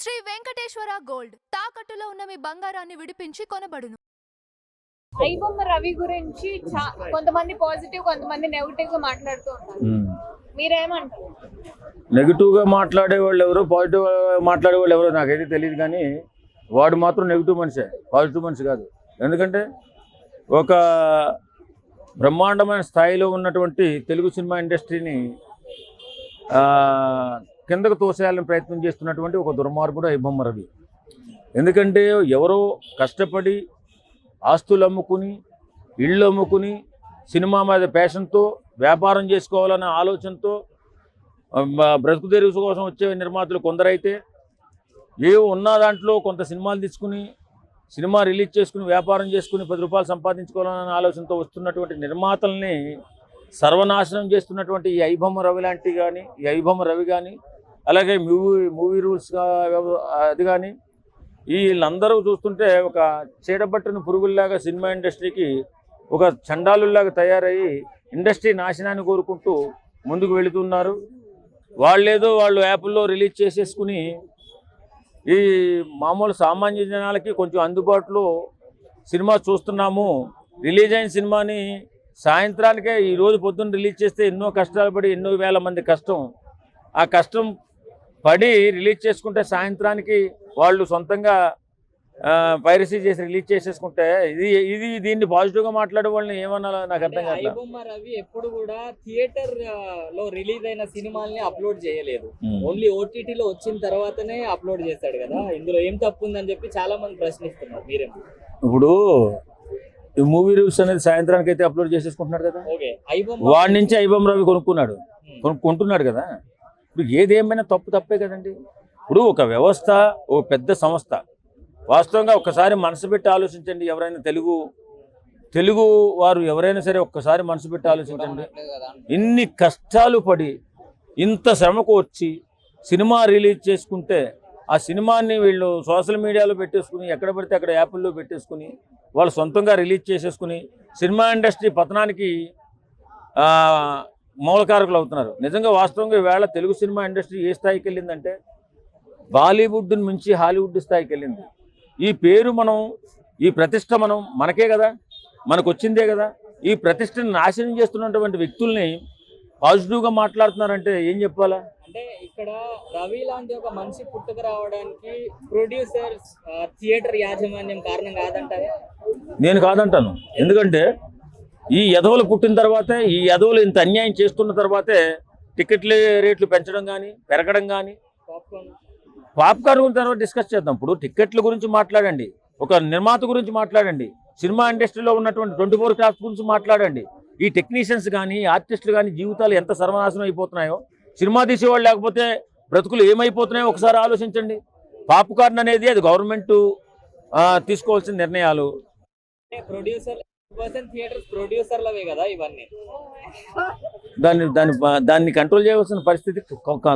Shri Venkateswara gold తాకట్టులో ఉన్న మీ బంగారాన్ని విడిపించి కొనబడును. ఐబొమ్మ రవి గురించి కొంతమంది పాజిటివ్ కొంతమంది నెగటివ్ గా మాట్లాడుతూ ఉంటారు. మీరేమంటారు? నెగిటివ్ గా మాట్లాడే వాళ్ళు ఎవరు, పాజిటివ్ మాట్లాడే వాళ్ళు ఎవరో నాకైతే తెలియదు. కానీ వాడు మాత్రం నెగిటివ్ మనిషే, పాజిటివ్ మనిషి కాదు. ఎందుకంటే ఒక బ్రహ్మాండమైన స్థాయిలో ఉన్నటువంటి తెలుగు సినిమా ఇండస్ట్రీని కిందకు తోసేయాలని ప్రయత్నం చేస్తున్నటువంటి ఒక దుర్మార్గుడు ఐబొమ్మ రవి. ఎందుకంటే ఎవరో కష్టపడి ఆస్తులు అమ్ముకుని, ఇళ్ళు అమ్ముకుని, సినిమా మీద ప్యాషన్తో వ్యాపారం చేసుకోవాలనే ఆలోచనతో బ్రతుకు తెరువు కోసం వచ్చే నిర్మాతలు కొందరైతే, ఏవో ఉన్న దాంట్లో కొంత సినిమాలు తీసుకుని సినిమా రిలీజ్ చేసుకుని వ్యాపారం చేసుకుని 10 రూపాయలు సంపాదించుకోవాలనే ఆలోచనతో వస్తున్నటువంటి నిర్మాతల్ని సర్వనాశనం చేస్తున్నటువంటి ఈ ఐబొమ్మ రవి కానీ అలాగే మూవీ రూల్స్ అది కానీ వీళ్ళందరూ చూస్తుంటే ఒక చీడబట్టిన పురుగుల్లాగా సినిమా ఇండస్ట్రీకి ఒక చండాలుల్లాగా తయారయ్యి ఇండస్ట్రీ నాశనాన్ని కోరుకుంటూ ముందుకు వెళుతున్నారు. వాళ్ళు యాప్ల్లో రిలీజ్ చేసేసుకుని ఈ మామూలు సామాన్య జనాలకి కొంచెం అందుబాటులో సినిమా చూస్తున్నాము. రిలీజ్ అయిన సినిమాని సాయంత్రానికే ఈరోజు పొద్దున్న రిలీజ్ చేస్తే ఎన్నో కష్టాలు పడి ఎన్నో వేల మంది ఆ కష్టం పడి రిలీజ్ చేసుకుంటే సాయంత్రానికి వాళ్ళు సొంతంగా పైరసీ చేసి రిలీజ్ చేసేసుకుంటే దీన్ని పాజిటివ్గా మాట్లాడే వాళ్ళని ఏమన్నా నాకు అర్థం కాదు. ఐబొమ్మ రవి ఎప్పుడు కూడా థియేటర్ లో రిలీజ్ అయిన సినిమాల్ని అప్లోడ్ చేయలేదు, ఓన్లీ ఓటీటీలో వచ్చిన తర్వాతనే అప్లోడ్ చేస్తాడు కదా. ఇందులో ఏం తప్పు ఉందని చెప్పి చాలా మంది ప్రశ్నిస్తున్నారు. మీరేమో ఇప్పుడు ఈ మూవీ రివ్యూస్ అనేది సాయంత్రానికి అయితే అప్లోడ్ చేసేసుకుంటున్నాడు కదా. వాడి నుంచి ఐబొమ్మ రవి కొనుక్కుంటున్నాడు కదా. ఇప్పుడు ఏదేమైనా తప్పే కదండి. ఇప్పుడు ఒక వ్యవస్థ, ఓ పెద్ద సంస్థ, వాస్తవంగా ఒక్కసారి మనసు పెట్టి ఆలోచించండి. ఎవరైనా తెలుగు వారు ఎవరైనా సరే ఒక్కసారి మనసు పెట్టి ఆలోచించండి. ఇన్ని కష్టాలు పడి ఇంత శ్రమకు వచ్చి సినిమా రిలీజ్ చేసుకుంటే ఆ సినిమాని వీళ్ళు సోషల్ మీడియాలో పెట్టేసుకుని ఎక్కడ పడితే అక్కడ యాప్ల్లో పెట్టేసుకుని వాళ్ళు సొంతంగా రిలీజ్ చేసేసుకుని సినిమా ఇండస్ట్రీ పతనానికి మూలకారకులు అవుతున్నారు. నిజంగా వాస్తవంగా ఈవేళ తెలుగు సినిమా ఇండస్ట్రీ ఏ స్థాయికి వెళ్ళిందంటే బాలీవుడ్ నుంచి హాలీవుడ్ స్థాయికి వెళ్ళింది. ఈ పేరు ఈ ప్రతిష్ట మనకే కదా, మనకు వచ్చిందే కదా. ఈ ప్రతిష్టను నాశనం చేస్తున్నటువంటి వ్యక్తుల్ని పాజిటివ్గా మాట్లాడుతున్నారంటే ఏం చెప్పాలా? అంటే ఇక్కడ రవి లాంటి ఒక మనిషి పుట్టుక రావడానికి ప్రొడ్యూసర్స్, థియేటర్ యాజమాన్యం కారణం కాదంటారా? నేను కాదంటాను. ఎందుకంటే ఈ ఎదవలు పుట్టిన తర్వాతే, ఈ ఎదవలు ఇంత అన్యాయం చేస్తున్న తర్వాతే టికెట్ల రేట్లు పెంచడం కానీ పెరగడం కానీ. పాప్కార్న్ గురించి తర్వాత డిస్కస్ చేద్దాం. ఇప్పుడు టికెట్ల గురించి మాట్లాడండి, ఒక నిర్మాత గురించి మాట్లాడండి, సినిమా ఇండస్ట్రీలో ఉన్నటువంటి 24 క్రాఫ్ట్స్ గురించి మాట్లాడండి. ఈ టెక్నీషియన్స్ కానీ ఆర్టిస్టులు కానీ జీవితాలు ఎంత సర్వనాశనం అయిపోతున్నాయో, సినిమా తీసేవాళ్ళు లేకపోతే బ్రతుకులు ఏమైపోతున్నాయో ఒకసారి ఆలోచించండి. పాప్కార్న్ అనేది అది గవర్నమెంట్ తీసుకోవాల్సిన నిర్ణయాలు. దాన్ని కంట్రోల్ చేయవలసిన పరిస్థితి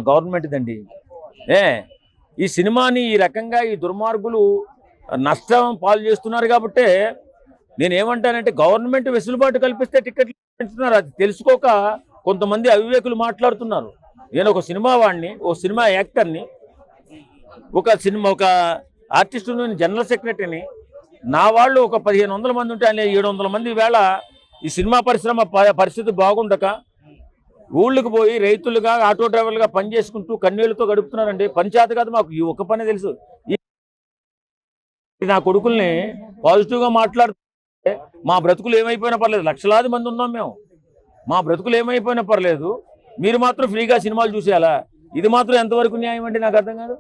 గవర్నమెంట్ దండి. ఈ సినిమాని ఈ రకంగా ఈ దుర్మార్గులు నష్టం పాలు చేస్తున్నారు. కాబట్టి నేనేమంటానంటే గవర్నమెంట్ వెసులుబాటు కల్పిస్తే టికెట్లు పెంచుతున్నారు. అది తెలుసుకోక కొంతమంది అవివేకులు మాట్లాడుతున్నారు. నేను ఒక సినిమా వాడిని, ఒక సినిమా యాక్టర్ని, ఒక ఆర్టిస్టు, జనరల్ సెక్రటరీని. నా వాళ్ళు ఒక 1500 మంది ఉంటే 700 మంది వేళ ఈ సినిమా పరిశ్రమ పరిస్థితి బాగుండక ఊళ్ళకి పోయి రైతులుగా ఆటో డ్రైవర్లుగా పని చేసుకుంటూ కన్నీళ్లతో గడుపుతున్నారండి. పంచాయతీ కాదు, మాకు ఈ ఒక్క పని తెలుసు. నా కొడుకుల్ని పాజిటివ్గా మాట్లాడుతుంటే మా బ్రతుకులు ఏమైపోయినా పర్లేదు, లక్షలాది మంది ఉన్నాం మేము, మా బ్రతుకులు ఏమైపోయినా పర్లేదు, మీరు మాత్రం ఫ్రీగా సినిమాలు చూసేయాలా? ఇది మాత్రం ఎంతవరకు న్యాయం అంటే నాకు అర్థం కాదు.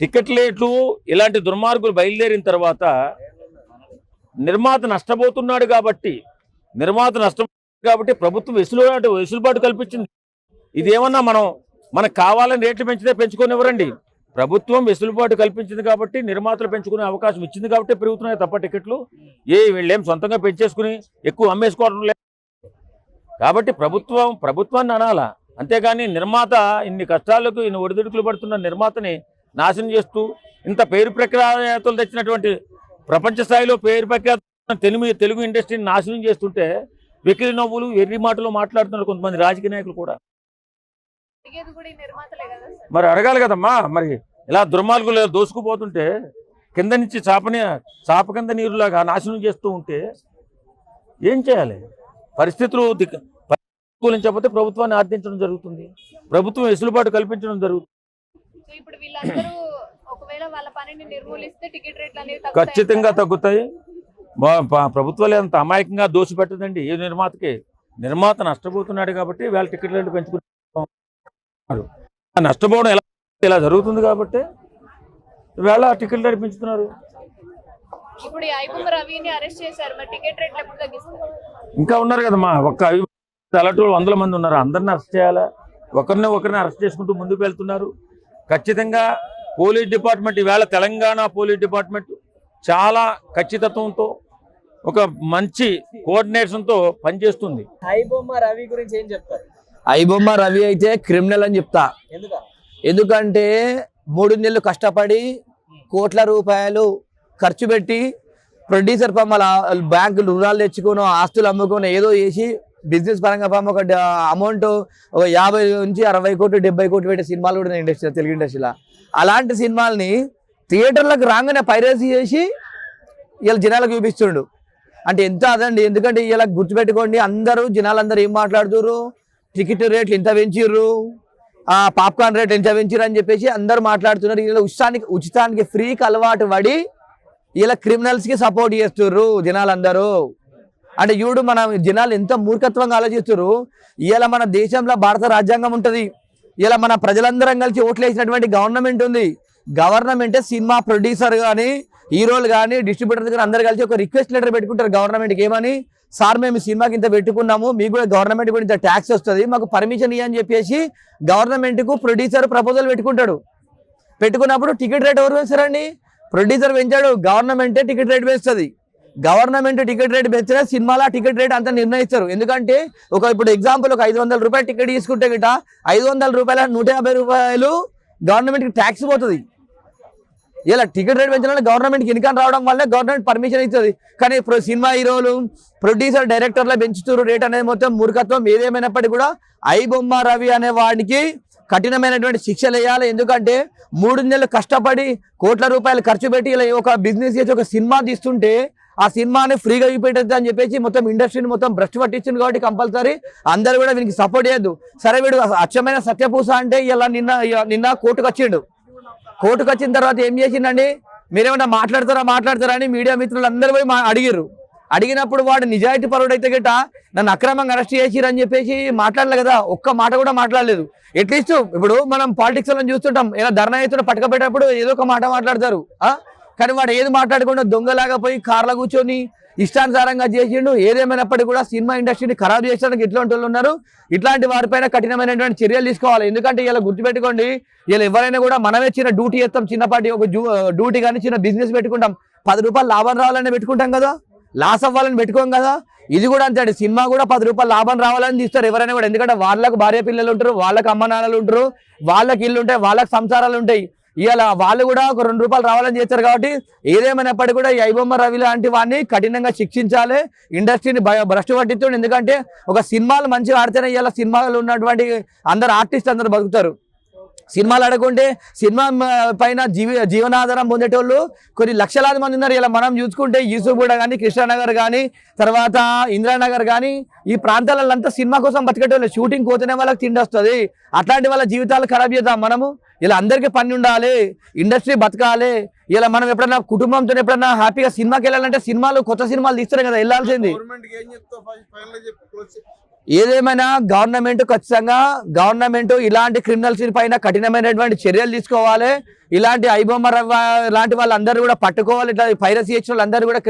టికెట్ రేట్లు ఇలాంటి దుర్మార్గులు బయలుదేరిన తర్వాత నిర్మాత నష్టపోతున్నాడు కాబట్టి ప్రభుత్వం వెసులుబాటు కల్పించింది. ఇదేమన్నా మనకు కావాలని రేట్లు పెంచితే పెంచుకోనివ్వరండి. ప్రభుత్వం వెసులుబాటు కల్పించింది కాబట్టి, నిర్మాతలు పెంచుకునే అవకాశం ఇచ్చింది కాబట్టి పెరుగుతున్నాయి తప్ప టికెట్లు వీళ్ళేం సొంతంగా పెంచేసుకుని ఎక్కువ అమ్మేసుకోవడం లేదు. కాబట్టి ప్రభుత్వాన్ని అనాలా, అంతేగాని నిర్మాత ఇన్ని కష్టాలకు ఇన్ని ఒడిదుడుకులు పడుతున్న నిర్మాతని నాశనం చేస్తూ ఇంత పేరు ప్రఖ్యాతులు తెచ్చినటువంటి ప్రపంచ స్థాయిలో పేరు ప్రఖ్యాత తెలుగు ఇండస్ట్రీని నాశనం చేస్తుంటే వెకిలి నవ్వులు ఎర్రి మాటలు మాట్లాడుతున్నారు కొంతమంది రాజకీయ నాయకులు కూడా. అడిగేది కూడా ఈ నిర్మాతలే కదా సార్. మరి అడగాలి కదమ్మా. మరి ఇలా దుర్మార్గులు దోసుకుపోతుంటే కింద నుంచి చాప కింద నీరులాగా నాశనం చేస్తూ ఉంటే ఏం చేయాలి? పరిస్థితులు అనుకూలించకపోతే ప్రభుత్వాన్ని ఆర్థించడం జరుగుతుంది, ప్రభుత్వం వెసులుబాటు కల్పించడం జరుగుతుంది. సో ఇప్పుడు వీళ్ళందరూ ఒకవేళ వాళ్ళ పనిని నిర్మూలిస్తే టికెట్ రేట్లు అనేవి ఖచ్చితంగా తగ్గుతాయి. ప్రభుత్వాలు అంత అమాయకంగా దోషిపెట్టదండి ఏ నిర్మాతకి. నిర్మాత నష్టపోతున్నాడు కాబట్టి వాళ్ళ టికెట్ రేట్లు పెంచుకుంటున్నారు. నష్టపోవడం ఇలా జరుగుతుంది కాబట్టి వేళ టికెట్ రేట్లు పెంచుతున్నారు. ఇప్పుడు ఐబొమ్మ రవిని అరెస్ట్ చేశారు, మరి టికెట్ రేట్లు ఎప్పుడు తగ్గిస్తారు? ఇంకా ఉన్నారు కదమ్మా, అలాంటి 100 మంది ఉన్నారు. అందరిని అరెస్ట్ చేయాలా? ఒకరిని అరెస్ట్ చేసుకుంటూ ముందుకు వెళ్తున్నారు. ఖచ్చితంగా పోలీస్ డిపార్ట్మెంట్ ఈవేళ తెలంగాణ పోలీస్ డిపార్ట్మెంట్ చాలా ఖచ్చితత్వంతో ఒక మంచి కోఆర్డినేషన్తో పనిచేస్తుంది. ఐబొమ్మ రవి గురించి ఏం చెప్తారు? ఐబొమ్మ రవి అయితే క్రిమినల్ అని చెప్తా. ఎందుకంటే 3 నెలలు కష్టపడి కోట్ల రూపాయలు ఖర్చు పెట్టి ప్రొడ్యూసర్ పమ్మల బ్యాంకులు రుణాలు తెచ్చుకుని ఆస్తులు అమ్ముకొని ఏదో చేసి బిజినెస్ పరంగా ఒక అమౌంట్ ఒక 50 నుంచి 60 కోట్లు 70 కోట్లు పెట్టే సినిమాలు కూడా ఇండస్ట్రీ, తెలుగు ఇండస్ట్రీలో. అలాంటి సినిమాల్ని థియేటర్లకు రాగానే పైరసీ చేసి ఇలా జనాలకు చూపిస్తుండు అంటే ఎంత అదండి. ఎందుకంటే ఇలా గుర్తుపెట్టుకోండి, జనాలందరూ ఏం మాట్లాడుతుర్రు, టికెట్ రేట్లు ఎంత పెంచిర్రు, పాప్కార్న్ రేట్ ఎంత పెంచిర్రు అని చెప్పేసి అందరూ మాట్లాడుతున్నారు. ఇలా ఉచితానికి ఫ్రీకి అలవాటు పడి ఇలా క్రిమినల్స్కి సపోర్ట్ చేస్తుర్రు జనాలందరూ. అంటే చూడు మన జనాలు ఎంత మూర్ఖత్వంగా ఆలోచిస్తున్నారు. ఇలా మన దేశంలో భారత రాజ్యాంగం ఉంటుంది, ఇలా మన ప్రజలందరం కలిసి ఓట్లు వేసినటువంటి గవర్నమెంట్ ఉంది. గవర్నమెంటే సినిమా ప్రొడ్యూసర్ కానీ హీరోలు కానీ డిస్ట్రిబ్యూటర్స్ కానీ అందరు కలిసి ఒక రిక్వెస్ట్ లెటర్ పెట్టుకుంటారు గవర్నమెంట్కి. ఏమని, సార్ మేము సినిమాకి ఇంత పెట్టుకున్నాము, మీకు కూడా గవర్నమెంట్ కూడా ఇంత ట్యాక్స్ వస్తుంది, మాకు పర్మిషన్ ఇవ్వని చెప్పేసి గవర్నమెంట్కు ప్రొడ్యూసర్ ప్రపోజల్ పెట్టుకుంటాడు. పెట్టుకున్నప్పుడు టికెట్ రేట్ ఎవరు వేస్తారండి? ప్రొడ్యూసర్ పెంచాడు, గవర్నమెంటే టికెట్ రేట్ వేస్తుంది. గవర్నమెంట్ టికెట్ రేట్ పెంచినా సినిమాలో టికెట్ రేట్ అంతా నిర్ణయిస్తారు. ఎందుకంటే ఇప్పుడు ఎగ్జాంపుల్ ఒక 500 రూపాయలు టికెట్ తీసుకుంటే గిట 500 రూపాయల 150 రూపాయలు గవర్నమెంట్కి ట్యాక్స్ పోతుంది. ఇలా టికెట్ రేట్ పెంచడం గవర్నమెంట్కి ఇన్కమ్ రావడం వల్లే గవర్నమెంట్ పర్మిషన్ ఇస్తుంది. కానీ సినిమా హీరోలు ప్రొడ్యూసర్ డైరెక్టర్లు పెంచుతారు రేట్ అనేది మొత్తం మూర్ఖత్వం. ఏదేమైనప్పటికీ కూడా ఐబొమ్మ రవి అనే వాడికి కఠినమైనటువంటి శిక్షలు వేయాలి. ఎందుకంటే 3 నెలలు కష్టపడి కోట్ల రూపాయలు ఖర్చు పెట్టి ఇలా ఒక బిజినెస్ చేసి ఒక సినిమా తీస్తుంటే ఆ సినిమాని ఫ్రీగా చూపెట్టద్దు అని చెప్పేసి మొత్తం ఇండస్ట్రీని మొత్తం భ్రష్టు పట్టించింది. కాబట్టి కంపల్సరీ అందరూ కూడా వీనికి సపోర్ట్ చేయొద్దు. సరే వీడు అచ్చమైన సత్యపూస అంటే ఇలా నిన్న కోర్టుకు వచ్చిండు. కోర్టుకు వచ్చిన తర్వాత ఏం చేసిండండి, మీరేమన్నా మాట్లాడతారా అని మీడియా మిత్రులు అందరూ పోయి అడిగిర్రు. అడిగినప్పుడు వాడు నిజాయితీ పరుడు అయితే గిట్ట నన్ను అక్రమంగా అరెస్ట్ చేసిరని చెప్పేసి మాట్లాడలే కదా, ఒక్క మాట కూడా మాట్లాడలేదు. అట్లీస్ట్ ఇప్పుడు మనం పాలిటిక్స్ లో చూస్తుంటాం, ఏదో ధర్నా అవుతున్న పట్టుకపోయేటప్పుడు ఏదో ఒక మాట మాట్లాడతారు. కానీ వాడు ఏది మాట్లాడకుండా దొంగలాగా పోయి కార్లో కూర్చొని ఇష్టానుసారంగా చేసిండు. ఏదేమైనప్పటికీ కూడా సినిమా ఇండస్ట్రీని ఖరాబ్ చేసడానికి ఇట్లాంటి వాళ్ళు ఉన్నారు. ఇట్లాంటి వారిపైన కఠినమైనటువంటి చర్యలు తీసుకోవాలి. ఎందుకంటే ఇలా గుర్తుపెట్టుకోండి, ఇలా ఎవరైనా కూడా మనమే చిన్న డ్యూటీ చేస్తాం, చిన్నపాటి ఒక డ్యూటీ కానీ చిన్న బిజినెస్ పెట్టుకుంటాం, 10 రూపాయలు లాభం రావాలని పెట్టుకుంటాం కదా, లాస్ అవ్వాలని పెట్టుకోం కదా. ఇది కూడా అంతే, సినిమా కూడా 10 రూపాయలు లాభం రావాలని తీస్తారు ఎవరైనా కూడా. ఎందుకంటే వాళ్ళకు భార్య పిల్లలు ఉంటారు, వాళ్ళకి అమ్మ నాన్నలు ఉంటారు, వాళ్ళకి ఇల్లు ఉంటాయి, వాళ్ళకి సంసారాలు ఉంటాయి. ఇవాళ వాళ్ళు కూడా ఒక 2 రూపాయలు రావాలని చేస్తారు. కాబట్టి ఏదేమైనప్పటికీ కూడా ఈ ఐబొమ్మ రవి లాంటి వాడిని కఠినంగా శిక్షించాలి, ఇండస్ట్రీని భ్రష్టు పట్టించండి. ఎందుకంటే ఒక సినిమాలు మంచిగా ఆడితేనే ఇవాళ సినిమాలు ఉన్నటువంటి అందరు ఆర్టిస్ట్ అందరు బతుకుతారు. సినిమాలు ఆడకుంటే సినిమా పైన జీవనాధారం పొందేటోళ్ళు కొన్ని లక్షలాది మంది ఉన్నారు. ఇలా మనం చూసుకుంటే యూసుఫ్గూడ కానీ, కృష్ణానగర్ కానీ, తర్వాత ఇందిరానగర్ కానీ, ఈ ప్రాంతాలంతా సినిమా కోసం బతికేటోళ్ళు. షూటింగ్ పోతేనే వాళ్ళకి తిండి వస్తుంది. అట్లాంటి వాళ్ళ జీవితాలు ఖరాబ్ చేద్దాం మనము. ఇలా అందరికీ పని ఉండాలి, ఇండస్ట్రీ బతకాలి. ఇలా మనం ఎప్పుడన్నా కుటుంబంతో ఎప్పుడన్నా హ్యాపీగా సినిమాకి వెళ్ళాలంటే కొత్త సినిమాలు తీస్తారు కదా, వెళ్ళాల్సింది. ఏదేమైనా గవర్నమెంట్ ఖచ్చితంగా ఇలాంటి క్రిమినల్స్ పైన కఠినమైనటువంటి చర్యలు తీసుకోవాలి. ఇలాంటి ఐబొమ్మ లాంటి వాళ్ళందరూ కూడా పట్టుకోవాలి. ఇట్లా పైరసీ చేసిన వాళ్ళందరూ కూడా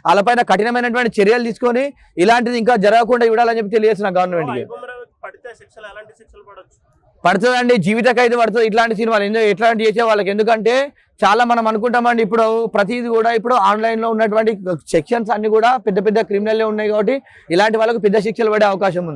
వాళ్ళపైన కఠినమైనటువంటి చర్యలు తీసుకొని ఇలాంటిది ఇంకా జరగకుండా చూడాలని చెప్పి తెలియజేస్తున్నా గవర్నమెంట్కి. పడుతుందండి, జీవిత ఖైదు పడుతుంది ఇట్లాంటి సినిమాలు ఎట్లాంటి చేసే వాళ్ళకి. ఎందుకంటే చాలా మనం అనుకుంటామండి, ఇప్పుడు ప్రతిదీ కూడా ఇప్పుడు ఆన్లైన్లో ఉన్నటువంటి సెక్షన్స్ అన్ని కూడా పెద్ద క్రిమినల్లే ఉన్నాయి. కాబట్టి ఇలాంటి వాళ్ళకు పెద్ద శిక్షలు పడే అవకాశం ఉంది.